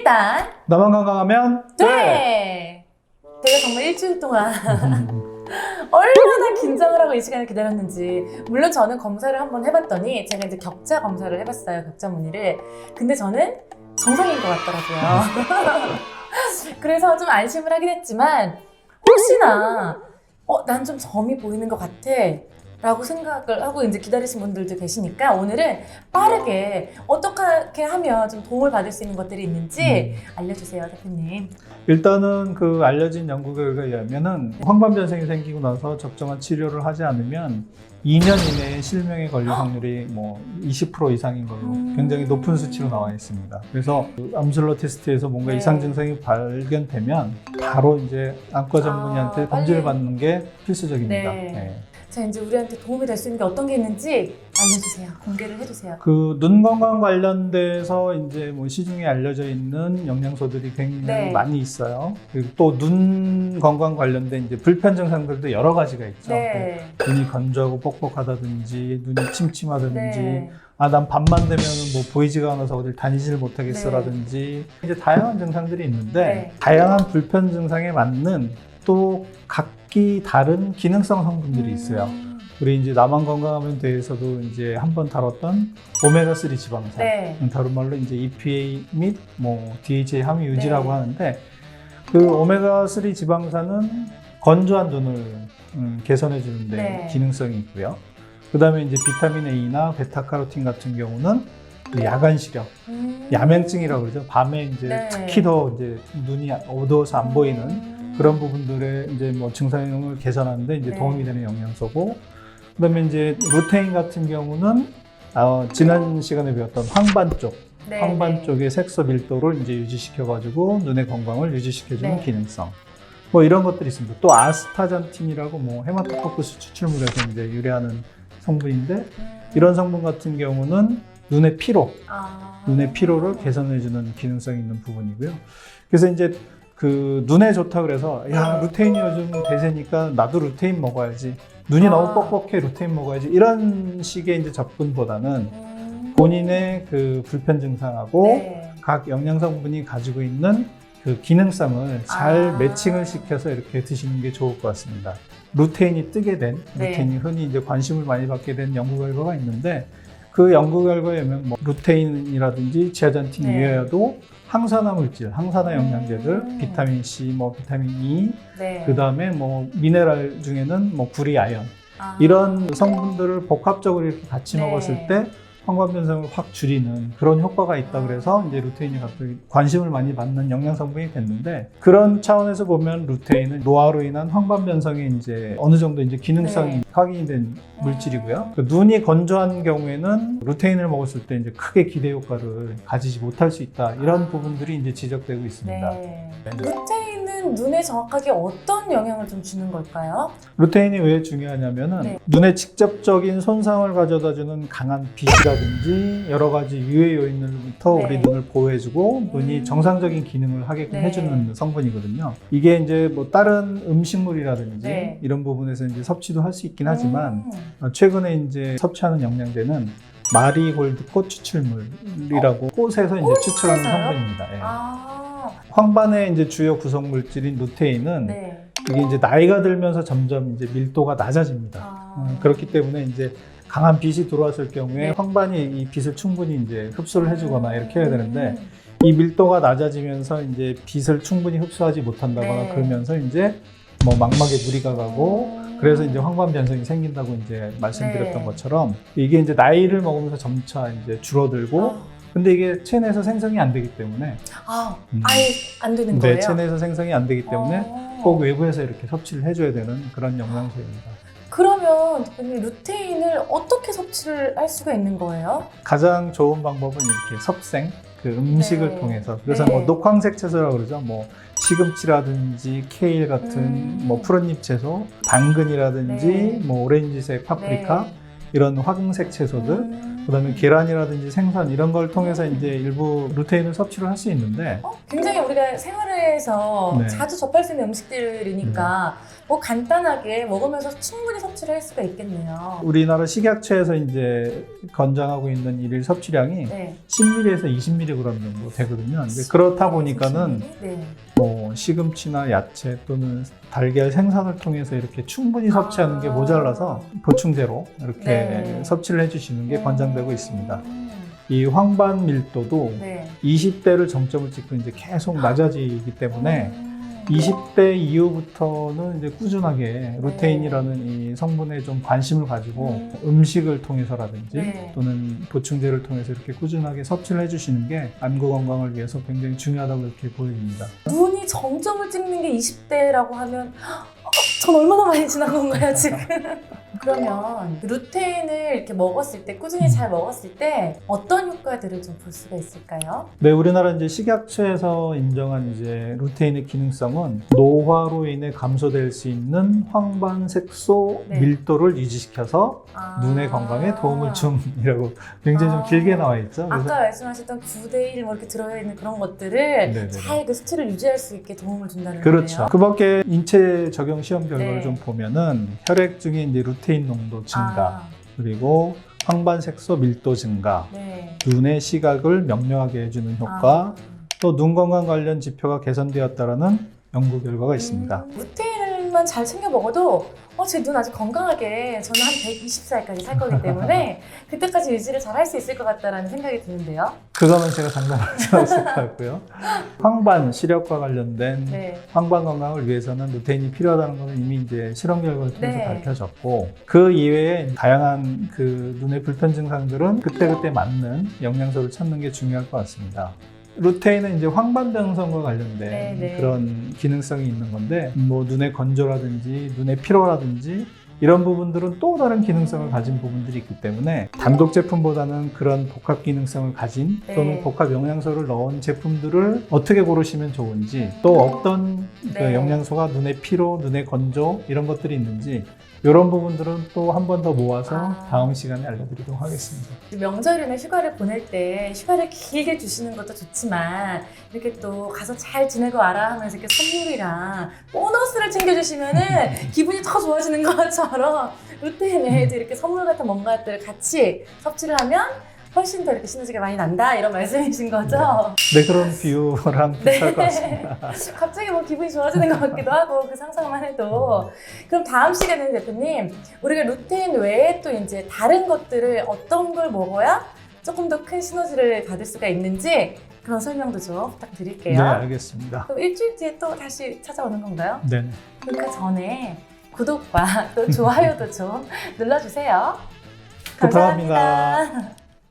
일단 나만 건강하면 돼! 제가 정말 일주일 동안 얼마나 긴장을 하고 이 시간을 기다렸는지. 물론 저는 검사를 한번 해봤더니 제가 이제 격자 검사를 해봤어요. 격자 무늬를. 근데 저는 정상인 것 같더라고요. 그래서 좀 안심을 하긴 했지만 혹시나 난 좀 점이 보이는 것 같아 라고 생각을 하고 이제 기다리신 분들도 계시니까 오늘은 빠르게 어떻게 하면 좀 도움을 받을 수 있는 것들이 있는지 알려주세요, 대표님. 일단은 그 알려진 연구 결과에 의하면은 황반변성이 생기고 나서 적정한 치료를 하지 않으면 2년 이내에 실명에 걸릴 확률이 뭐 20% 이상인 걸로 굉장히 높은 수치로 나와 있습니다. 그래서 그 암술러 테스트에서 뭔가 이상 증상이 발견되면 바로 이제 안과 전문의한테 검진을 받는 게 필수적입니다. 네. 자, 이제 우리한테 도움이 될 수 있는 게 어떤 게 있는지 알려주세요. 공개를 해주세요. 그 눈 건강 관련돼서 이제 뭐 시중에 알려져 있는 영양소들이 굉장히 많이 있어요. 그리고 또 눈 건강 관련된 이제 불편 증상들도 여러 가지가 있죠. 눈이 건조하고 뻑뻑하다든지, 눈이 침침하다든지, 난 밤만 되면 뭐 보이지가 않아서 어딜 다니지를 못하겠어라든지, 이제 다양한 증상들이 있는데, 다양한 불편 증상에 맞는 또 각기 다른 기능성 성분들이 있어요. 우리 이제 나만 건강하면 대해서도 이제 한번 다뤘던 오메가3 지방산, 다른 말로 이제 EPA 및 뭐 DHA 함유 유지라고 하는데, 그 오메가3 지방산은 건조한 눈을 개선해 주는데 기능성이 있고요. 그 다음에 이제 비타민 A나 베타카로틴 같은 경우는 야간 시력, 야맹증이라고 그러죠. 밤에 이제 특히 더 이제 눈이 어두워서 안 보이는 그런 부분들의 이제 뭐 증상을 개선하는데 이제 도움이 되는 영양소고, 그다음에 이제 루테인 같은 경우는 지난 시간에 배웠던 황반 쪽, 황반 쪽의 색소 밀도를 이제 유지시켜가지고 눈의 건강을 유지시켜주는 기능성. 뭐 이런 것들이 있습니다. 또 아스타잔틴이라고 뭐 헤마토포커스 추출물에서 이제 유래하는 성분인데, 이런 성분 같은 경우는 눈의 피로, 눈의 피로를 개선해주는 기능성이 있는 부분이고요. 그래서 이제 그 눈에 좋다 그래서 루테인이 요즘 대세니까 나도 루테인 먹어야지, 눈이 너무 뻑뻑해 루테인 먹어야지, 이런 식의 이제 접근보다는 본인의 그 불편 증상하고 각 영양 성분이 가지고 있는 그 기능성을 잘 매칭을 시켜서 이렇게 드시는 게 좋을 것 같습니다. 루테인이 뜨게 된, 루테인이 흔히 이제 관심을 많이 받게 된 연구 결과가 있는데, 그 연구 결과에 의하면 뭐 루테인이라든지 지아잔틴 이외에도 항산화 물질, 항산화 영양제들, 비타민 C, 뭐 비타민 E, 그 다음에 뭐 미네랄 중에는 뭐 구리, 아연, 이런 성분들을 복합적으로 이렇게 같이 먹었을 때 황반변성을 확 줄이는 그런 효과가 있다 그래서 이제 루테인이 갑자기 관심을 많이 받는 영양 성분이 됐는데, 그런 차원에서 보면 루테인은 노화로 인한 황반변성에 이제 어느 정도 이제 기능성이 확인이 된 물질이고요. 그 눈이 건조한 경우에는 루테인을 먹었을 때 이제 크게 기대 효과를 가지지 못할 수 있다, 이런 부분들이 이제 지적되고 있습니다. 루테인은 눈에 정확하게 어떤 영향을 좀 주는 걸까요? 루테인이 왜 중요하냐면은 눈에 직접적인 손상을 가져다주는 강한 빛이라든지 여러 가지 유해 요인으로부터 우리 눈을 보호해주고 눈이 정상적인 기능을 하게끔 해주는 성분이거든요. 이게 이제 뭐 다른 음식물이라든지 이런 부분에서 이제 섭취도 할 수 있긴 하지만 최근에 이제 섭취하는 영양제는 마리골드 꽃 추출물이라고 꽃에서 이제 추출하는 성분입니다. 황반의 이제 주요 구성 물질인 루테인은 이게 이제 나이가 들면서 점점 이제 밀도가 낮아집니다. 그렇기 때문에 이제 강한 빛이 들어왔을 경우에 황반이 이 빛을 충분히 이제 흡수를 해주거나 이렇게 해야 되는데, 이 밀도가 낮아지면서 이제 빛을 충분히 흡수하지 못한다거나 그러면서 이제 뭐 망막에 무리가 가고, 그래서 이제 황반 변성이 생긴다고 이제 말씀드렸던 것처럼, 이게 이제 나이를 먹으면서 점차 이제 줄어들고, 근데 이게 체내에서 생성이 안 되기 때문에 아예 안 되는 거예요? 네, 체내에서 생성이 안 되기 때문에 꼭 외부에서 이렇게 섭취를 해줘야 되는 그런 영양소입니다. 그러면 대표님, 루테인을 어떻게 섭취를 할 수가 있는 거예요? 가장 좋은 방법은 이렇게 섭생, 그 음식을 통해서. 그래서 뭐 녹황색 채소라고 그러죠. 뭐 시금치라든지 케일 같은 뭐 푸른잎 채소, 당근이라든지 뭐 오렌지색 파프리카, 이런 황색 채소들, 그다음에 계란이라든지 생선 이런 걸 통해서 이제 일부 루테인을 섭취를 할 수 있는데 굉장히 우리가 생활에서 네. 자주 접할 수 있는 음식들이니까 뭐 간단하게 먹으면서 충분히 섭취를 할 수가 있겠네요. 우리나라 식약처에서 이제 권장하고 있는 일일 섭취량이 네. 10ml에서 20mg 정도 되거든요. 근데 그렇다 보니까는 네. 뭐 시금치나 야채 또는 달걀 생선을 통해서 이렇게 충분히 섭취하는 게 모자라서 보충제로 이렇게 네. 섭취를 해주시는 게 권장되고 있습니다. 이 황반 밀도도 네. 20대를 정점을 찍고 이제 계속 낮아지기 때문에 20대 이후부터는 이제 꾸준하게 루테인이라는 이 성분에 좀 관심을 가지고 음식을 통해서라든지 네. 또는 보충제를 통해서 이렇게 꾸준하게 섭취를 해주시는 게 안구 건강을 위해서 굉장히 중요하다고 이렇게 보여집니다. 눈이 정점을 찍는 게 20대라고 하면 전 얼마나 많이 지난 건가요 지금? 그러면 루테인을 이렇게 먹었을 때 꾸준히 잘 먹었을 때 어떤 효과들을 좀 볼 수가 있을까요? 네, 우리나라 이제 식약처에서 인정한 이제 루테인의 기능성은 노화로 인해 감소될 수 있는 황반색소 네. 밀도를 유지시켜서 눈의 건강에 도움을 줌이라고 굉장히 좀 길게 나와 있죠. 아까 말씀하셨던 9대1 뭐 이렇게 들어있는 그런 것들을 네네네. 잘 그 수치를 유지할 수 있게 도움을 준다는 그렇죠. 거네요. 그 밖에 인체 적용 시험 결과를 네. 좀 보면은 혈액 중에 이제 루테인 농도 증가, 그리고 황반색소 밀도 증가, 네. 눈의 시각을 명료하게 해주는 효과, 또 눈 건강 관련 지표가 개선되었다라는 연구 결과가 있습니다. 루테인만 잘 챙겨 먹어도 제 눈 아직 건강하게 저는 한 120살까지 살 거기 때문에 그때까지 유지를 잘 할 수 있을 것 같다라는 생각이 드는데요. 그거는 제가 장담할 수 없을 것 같고요. 황반, 시력과 관련된 네. 황반 건강을 위해서는 루테인이 필요하다는 것은 이미 이제 실험 결과를 통해서 네. 밝혀졌고, 그 이외에 다양한 그 눈의 불편 증상들은 그때그때 맞는 영양소를 찾는 게 중요할 것 같습니다. 루테인은 이제 황반변성과 관련된 네. 그런 기능성이 있는 건데, 뭐 눈의 건조라든지 눈의 피로라든지 이런 부분들은 또 다른 기능성을 가진 부분들이 있기 때문에 단독 제품보다는 그런 복합 기능성을 가진 또는 네. 복합 영양소를 넣은 제품들을 어떻게 고르시면 좋은지, 또 어떤 그 네. 영양소가 눈의 피로, 눈의 건조 이런 것들이 있는지 이런 부분들은 또 한 번 더 모아서 다음 시간에 알려드리도록 하겠습니다. 명절이나 휴가를 보낼 때 휴가를 길게 주시는 것도 좋지만 이렇게 또 가서 잘 지내고 와라 하면서 이렇게 선물이랑 보너스를 챙겨주시면은 기분이 더 좋아지는 것처럼 루테인 외에도 이렇게 선물 같은 뭔가들을 같이 섭취를 하면 훨씬 더 이렇게 시너지가 많이 난다 이런 말씀이신 거죠? 네, 그런 비유랑 비슷할 것 같습니다. 갑자기 뭐 기분이 좋아지는 것 같기도 하고 그 상상만 해도. 그럼 다음 시간에는 대표님 우리가 루테인 외에 또 이제 다른 것들을 어떤 걸 먹어야 조금 더 큰 시너지를 받을 수가 있는지 그런 설명도 좀 부탁드릴게요. 네, 알겠습니다. 그럼 일주일 뒤에 또 다시 찾아오는 건가요? 네. 그 전에 구독과 또 좋아요도 좀 눌러주세요. 부탁합니다. 감사합니다.